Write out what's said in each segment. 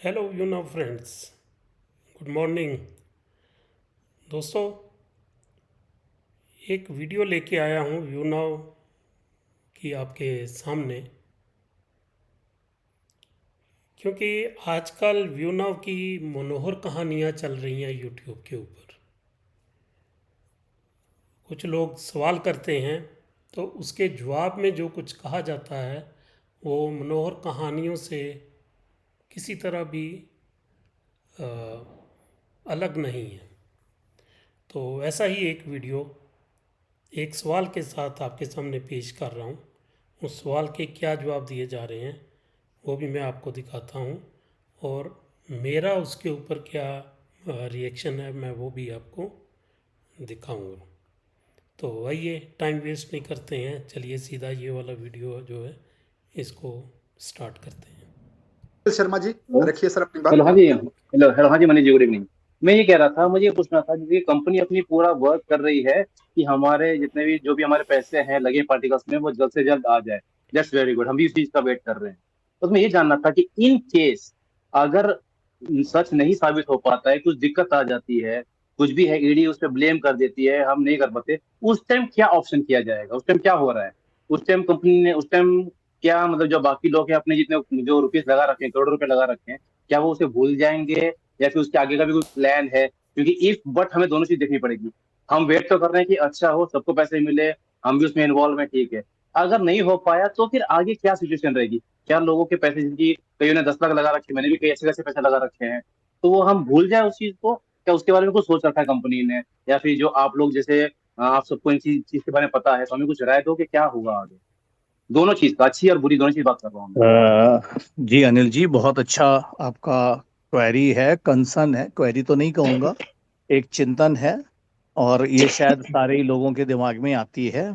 Hello you know friends, good morning दोस्तों। एक video लेके आया हूँ यू नो की आपके सामने, क्योंकि आजकल यू नो की मनोहर कहानियाँ चल रही हैं यूट्यूब के ऊपर। कुछ लोग सवाल करते हैं तो उसके जवाब में जो कुछ कहा जाता है वो मनोहर कहानियों से किसी तरह भी अ, अलग नहीं है। तो ऐसा ही एक वीडियो एक सवाल के साथ आपके सामने पेश कर रहा हूँ। उस सवाल के क्या जवाब दिए जा रहे हैं वो भी मैं आपको दिखाता हूँ, और मेरा उसके ऊपर क्या रिएक्शन है मैं वो भी आपको दिखाऊंगा। तो आइए टाइम वेस्ट नहीं करते हैं, चलिए सीधा ये वाला वीडियो जो है इसको स्टार्ट करते हैं। शर्मा जी, हेलो। रखिए सर अपनी हेलो, बात। हाँ जी। हेलो हेलो, हाँ जी मनीष जी, गुड इवनिंग। मैं ये कह रहा था, मुझे ये पूछना था, जैसे कंपनी अपनी पूरा वर्क कर रही है कि हमारे जितने भी जो भी हमारे पैसे हैं लगे पार्टिकल्स में वो जल्द से जल्द आ जाए। दैट्स वेरी गुड, हम भी इस चीज का वेट कर रहे हैं। तो मैं ये जानना था कि इन केस अगर सच नहीं साबित हो पाता है, कुछ दिक्कत आ जाती है, कुछ भी है, ईडी उस पर ब्लेम कर देती है, हम नहीं कर पाते, उस टाइम क्या ऑप्शन किया जाएगा? उस टाइम क्या हो रहा है? उस टाइम कंपनी ने उस टाइम क्या, मतलब जो बाकी लोग हैं अपने जितने जो रुपीस लगा रखे हैं, करोड़ रुपए लगा रखे हैं, क्या वो उसे भूल जाएंगे या फिर उसके आगे का भी कोई प्लान है? क्योंकि इफ बट हमें दोनों चीज देखनी पड़ेगी। हम वेट तो कर रहे हैं कि अच्छा हो, सबको पैसे मिले, हम भी उसमें इन्वॉल्व हैं, ठीक है। अगर नहीं हो पाया तो फिर आगे क्या सिचुएशन रहेगी? क्या लोगों के पैसे, जिनकी कईयों ने 10 लाख लगा रखे, मैंने भी कई ऐसे ऐसे पैसे लगा रखे हैं, तो वो हम भूल जाए उस चीज को? क्या उसके बारे में कुछ सोच रखा है कंपनी ने? या फिर जो आप लोग जैसे आप सबको इन चीज के बारे में पता है, तो हमें कुछ राय दो कि क्या होगा आगे? दोनों चीज का, अच्छी और बुरी दोनों चीज बात कर रहा हूँ मैं। जी अनिल जी, बहुत अच्छा आपका क्वेरी है, कंसर्न है, क्वेरी तो नहीं कहूँगा, एक चिंतन है। और ये शायद सारे ही लोगों के दिमाग में आती है।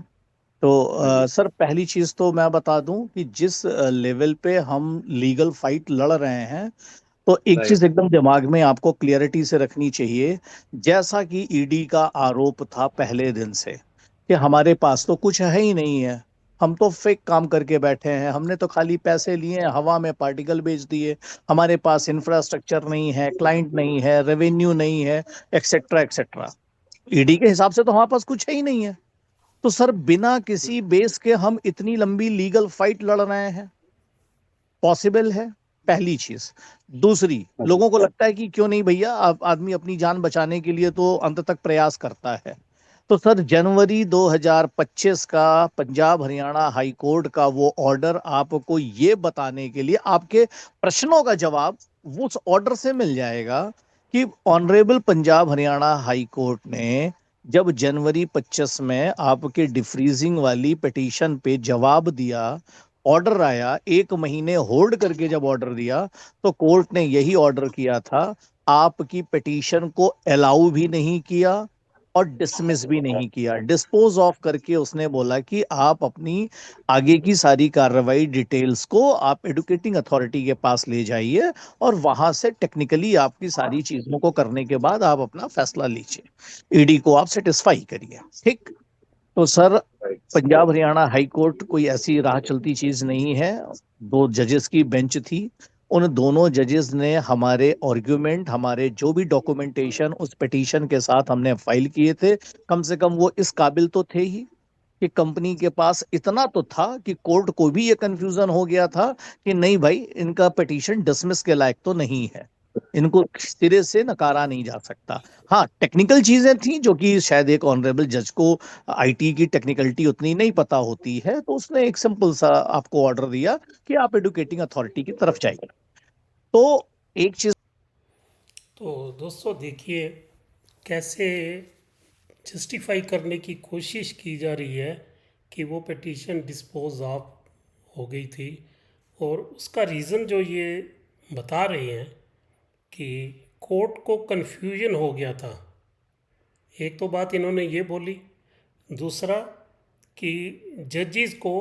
तो हाँ जी। सर, पहली चीज़ तो मैं बता दूं कि जिस लेवल पे हम लीगल फाइट लड़ रहे हैं, तो एक राइट। चीज़ एकदम दिमाग में आपको क्लियरिटी से रखनी चाहिए। जैसा कि ईडी का आरोप था पहले दिन से कि हमारे पास तो कुछ है ही नहीं है, हम तो फेक काम करके बैठे हैं, हमने तो खाली पैसे लिए, हवा में पार्टिकल बेच दिए, हमारे पास इंफ्रास्ट्रक्चर नहीं है, क्लाइंट नहीं है, रेवेन्यू नहीं है, एक्सेट्रा एक्सेट्रा। ईडी के हिसाब से तो हमारे पास कुछ है ही नहीं है। तो सर, बिना किसी बेस के हम इतनी लंबी लीगल फाइट लड़ रहे हैं, पॉसिबल है? पहली चीज। दूसरी, हाँ जी। लोगों को लगता है कि क्यों नहीं भैया, आदमी अपनी जान बचाने के लिए तो अंत तक प्रयास करता है। तो सर, जनवरी 2025 का पंजाब हरियाणा हाई कोर्ट का वो ऑर्डर आपको ये बताने के लिए, आपके प्रश्नों का जवाब वो उस ऑर्डर से मिल जाएगा कि honourable Punjab Haryana high court ने जब जनवरी 25 में आपके डिफ्रीजिंग वाली पिटीशन पे जवाब दिया, ऑर्डर आया, एक महीने होल्ड करके जब ऑर्डर दिया, तो कोर्ट ने यही ऑर्डर किया था, आपकी पिटीशन को अलाउ भी नहीं किया और डिसमिस भी नहीं किया, डिस्पोज ऑफ करके उसने बोला कि आप अपनी आगे की सारी कार्रवाई डिटेल्स को आप एडुकेटिंग अथॉरिटी के पास ले जाइए और वहां से टेक्निकली आपकी सारी चीजों को करने के बाद आप अपना फैसला लीजिए, ईडी को आप सेटिस्फाई करिए। ठीक। तो sir, right. Punjab Haryana high court कोई ऐसी राह चलती चीज नहीं है। दो जजेस की बेंच थी। उन दोनों जजेस ने हमारे आर्ग्यूमेंट, हमारे जो भी डॉक्यूमेंटेशन उस पिटीशन के साथ हमने फाइल किए थे, कम से कम वो इस काबिल तो थे ही कि कंपनी के पास इतना तो था कि कोर्ट को भी ये कंफ्यूजन हो गया था कि नहीं भाई, इनका पिटीशन डिसमिस के लायक तो नहीं है, इनको सिरे से नकारा नहीं जा सकता। हाँ, टेक्निकल चीजें थी जो कि शायद एक ऑनरेबल जज को आईटी की टेक्निकलिटी उतनी नहीं पता होती है, तो उसने एक सिंपल सा आपको ऑर्डर दिया कि आप एडुकेटिंग अथॉरिटी की तरफ जाइए। तो एक चीज। तो दोस्तों देखिए कैसे जस्टिफाई करने की कोशिश की जा रही है कि वो पिटीशन डिस्पोज ऑफ हो गई थी, और उसका रीज़न जो ये बता रहे हैं कि कोर्ट को कन्फ्यूजन हो गया था। एक तो बात इन्होंने ये बोली, दूसरा कि जजेस को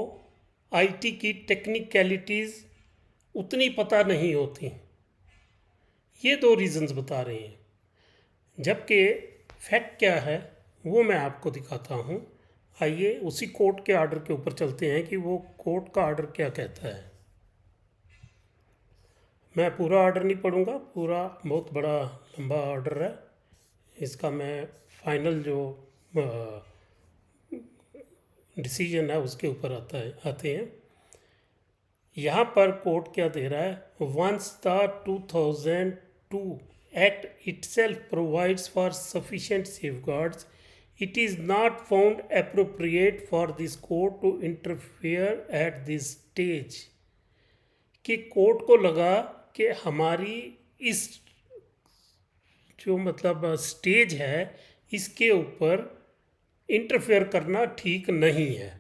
आईटी की टेक्निकलिटीज़ उतनी पता नहीं होती। ये दो रीज़न्स बता रहे हैं, जबकि फैक्ट क्या है वो मैं आपको दिखाता हूँ। आइए उसी कोर्ट के आर्डर के ऊपर चलते हैं कि वो कोर्ट का आर्डर क्या कहता है। मैं पूरा ऑर्डर नहीं पढ़ूंगा, पूरा बहुत बड़ा लंबा ऑर्डर है, इसका मैं फाइनल जो डिसीजन है उसके ऊपर आते हैं। यहाँ पर कोर्ट क्या दे रहा है, once the 2002 act itself provides for sufficient safeguards, it is not found appropriate for this court to interfere at this stage. कि कोर्ट को लगा कि हमारी इस जो मतलब स्टेज है इसके ऊपर इंटरफेयर करना ठीक नहीं है।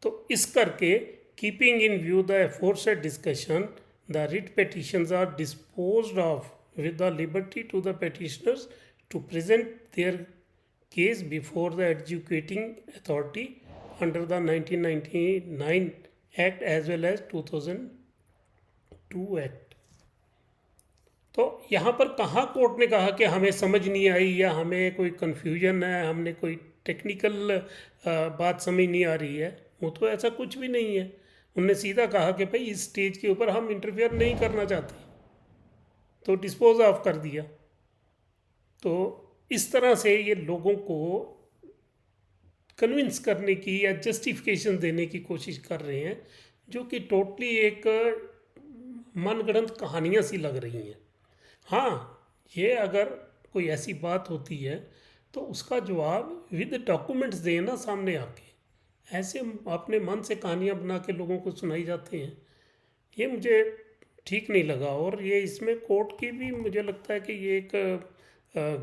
तो इस करके keeping in view the aforesaid discussion, the writ petitions are disposed of with the liberty to the petitioners to present their case before the adjudicating authority under the 1999 Act as well as 2002 Act। तो यहाँ पर कहाँ court ने कहा कि हमें समझ नहीं आई या हमें कोई कन्फ्यूजन है, हमने कोई टेक्निकल बात समझ नहीं आ रही है, वो तो ऐसा कुछ भी नहीं है। उनने सीधा कहा कि भाई इस स्टेज के ऊपर हम इंटरफेयर नहीं करना चाहते, तो डिस्पोज ऑफ कर दिया। तो इस तरह से ये लोगों को कन्विंस करने की या जस्टिफिकेशन देने की कोशिश कर रहे हैं, जो कि टोटली एक मनगढ़ंत कहानियाँ सी लग रही हैं। हाँ, ये अगर कोई ऐसी बात होती है तो उसका जवाब विद डॉक्यूमेंट्स दें ना सामने आके, ऐसे अपने मन से कहानियाँ बना के लोगों को सुनाई जाते हैं, ये मुझे ठीक नहीं लगा। और ये इसमें कोर्ट की भी मुझे लगता है कि ये एक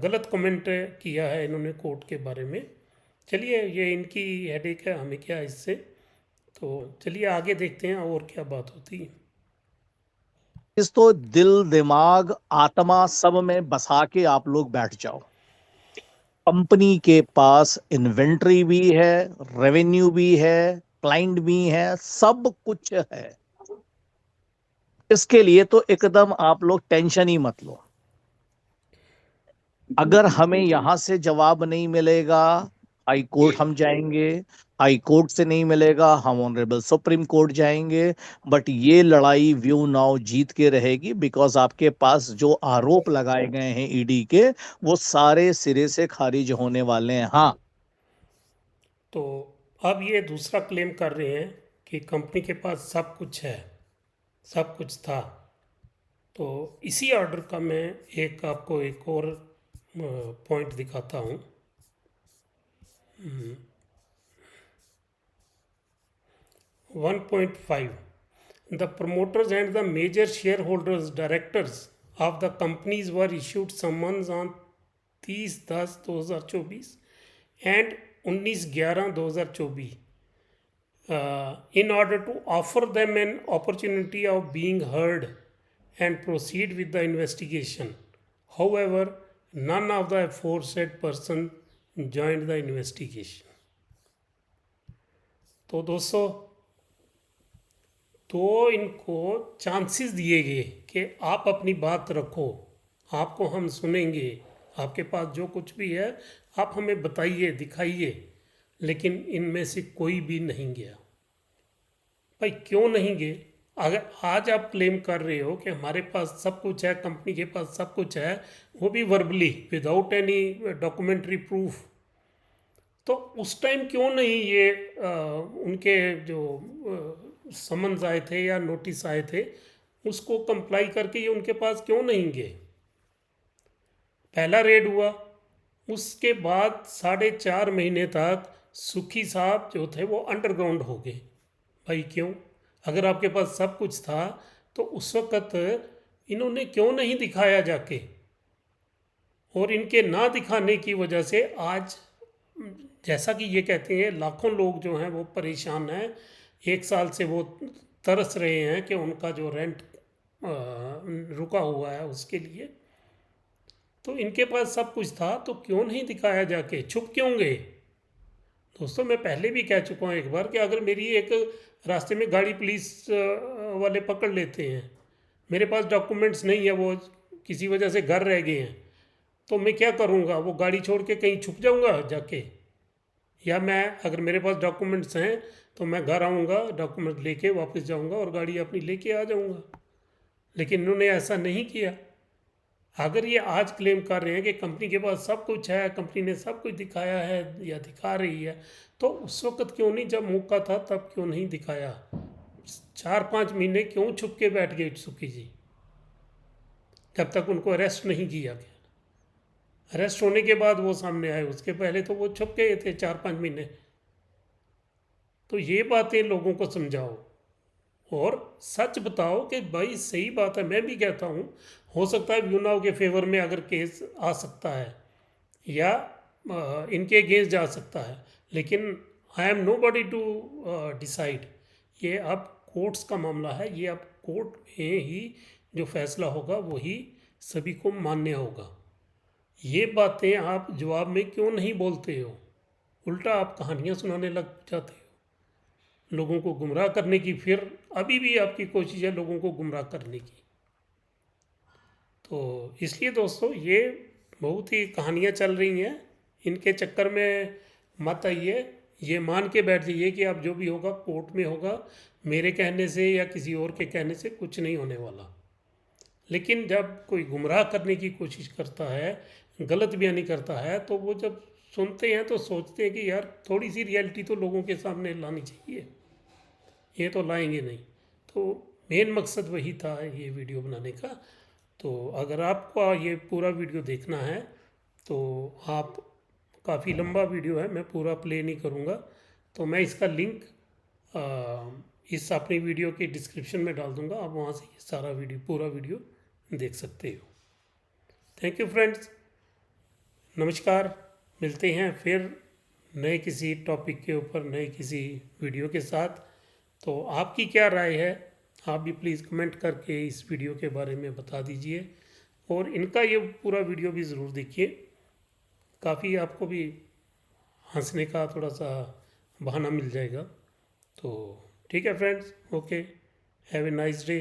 गलत कमेंट किया है इन्होंने कोर्ट के बारे में। चलिए, ये इनकी हेडेक है, हमें क्या इससे। तो चलिए आगे देखते हैं और क्या बात होती है। इस तो दिल दिमाग आत्मा सब में बसा के आप लोग बैठ जाओ। कंपनी के पास इन्वेंट्री भी है, रेवेन्यू भी है, क्लाइंट भी है, सब कुछ है। इसके लिए तो एकदम आप लोग टेंशन ही मत लो। अगर हमें यहां से जवाब नहीं मिलेगा, हाई कोर्ट हम जाएंगे, हाई कोर्ट से नहीं मिलेगा हम ऑनरेबल सुप्रीम कोर्ट जाएंगे। बट ये लड़ाई व्यू नाउ जीत के रहेगी, बिकॉज आपके पास जो आरोप लगाए गए हैं ईडी के, वो सारे सिरे से खारिज होने वाले हैं। हाँ, तो अब ये दूसरा क्लेम कर रहे हैं कि कंपनी के पास सब कुछ है, सब कुछ था। तो इसी ऑर्डर का मैं आपको एक और पॉइंट दिखाता हूँ। 1.5, the promoters and the major shareholders directors of the companies were issued summons on 30/10/2024 and 19/11/2024 in order to offer them an opportunity of being heard and proceed with the investigation. However, none of the aforesaid person joined the investigation. तो दोस्तों, तो इनको chances दिए गए कि आप अपनी बात रखो, आपको हम सुनेंगे, आपके पास जो कुछ भी है आप हमें बताइए, दिखाइए, लेकिन इनमें से कोई भी नहीं गया। भाई क्यों नहीं गए? अगर आज आप क्लेम कर रहे हो कि हमारे पास सब कुछ है, कंपनी के पास सब कुछ है, वो भी verbally without any documentary proof, तो उस टाइम क्यों नहीं ये उनके जो समन्स आए थे या नोटिस आए थे उसको कंप्लाई करके ये उनके पास क्यों नहीं गए? पहला रेड हुआ, उसके बाद 4.5 महीने तक सुखी साहब जो थे वो अंडरग्राउंड हो गए। भाई क्यों? अगर आपके पास सब कुछ था तो उस वक़्त इन्होंने क्यों नहीं दिखाया जाके? और इनके ना दिखाने की वजह से आज जैसा कि ये कहते हैं लाखों लोग जो हैं वो परेशान हैं, 1 साल से वो तरस रहे हैं कि उनका जो रेंट रुका हुआ है उसके लिए। तो इनके पास सब कुछ था तो क्यों नहीं दिखाया जाके, छुप क्यों गए? दोस्तों, मैं पहले भी कह चुका हूँ एक बार कि अगर मेरी एक रास्ते में गाड़ी पुलिस वाले पकड़ लेते हैं, मेरे पास डॉक्यूमेंट्स नहीं है, वो किसी वजह से घर रह गए हैं, तो मैं क्या करूँगा? वो गाड़ी छोड़ के कहीं छुप जाऊँगा जाके? या मैं अगर मेरे पास डॉक्यूमेंट्स हैं तो मैं घर आऊँगा, डॉक्यूमेंट लेके वापस जाऊँगा और गाड़ी अपनी लेके आ जाऊँगा। लेकिन इन्होंने ऐसा नहीं किया। अगर ये आज क्लेम कर रहे हैं कि कंपनी के पास सब कुछ है, कंपनी ने सब कुछ दिखाया है या दिखा रही है, तो उस वक्त क्यों नहीं, जब मौका था तब क्यों नहीं दिखाया? 4-5 महीने क्यों छुप के बैठ गए सुकी जी, जब तक उनको अरेस्ट नहीं किया गया? अरेस्ट होने के बाद वो सामने आए, उसके पहले तो वो छुप गए थे 4-5 महीने। तो ये बातें लोगों को समझाओ और सच बताओ कि भाई सही बात है। मैं भी कहता हूँ, हो सकता है यूनाव के फेवर में अगर केस आ सकता है या इनके अगेंस्ट जा सकता है, लेकिन I am nobody to decide. ये अब कोर्ट्स का मामला है, ये अब कोर्ट में ही जो फैसला होगा वही सभी को मान्य होगा। ये बातें आप जवाब में क्यों नहीं बोलते हो? उल्टा आप कहानियाँ सुनाने लग जाते हो लोगों को गुमराह करने की। फिर अभी भी आपकी कोशिश है लोगों को गुमराह करने की। तो इसलिए दोस्तों, ये बहुत ही कहानियाँ चल रही हैं, इनके चक्कर में मत आइए। ये मान के बैठ जाइए कि अब जो भी होगा कोर्ट में होगा, मेरे कहने से या किसी और के कहने से कुछ नहीं होने वाला। लेकिन जब कोई गुमराह करने की कोशिश करता है, गलत बयानी करता है, तो वो जब सुनते हैं तो सोचते हैं कि यार थोड़ी सी रियलिटी तो लोगों के सामने लानी चाहिए। ये तो लाएंगे नहीं। तो मेन मकसद वही था ये वीडियो बनाने का। तो अगर आपको ये पूरा वीडियो देखना है तो आप, काफ़ी लंबा वीडियो है, मैं पूरा प्ले नहीं करूँगा, तो मैं इसका लिंक इस अपनी वीडियो के डिस्क्रिप्शन में डाल दूँगा। आप वहाँ से ये सारा वीडियो, पूरा वीडियो देख सकते हो। थैंक यू फ्रेंड्स, नमस्कार। मिलते हैं फिर नए किसी टॉपिक के ऊपर, नए किसी वीडियो के साथ। तो आपकी क्या राय है, आप भी प्लीज़ कमेंट करके इस वीडियो के बारे में बता दीजिए, और इनका ये पूरा वीडियो भी ज़रूर देखिए। काफ़ी आपको भी हंसने का थोड़ा सा बहाना मिल जाएगा। तो ठीक है friends, okay, have a nice day.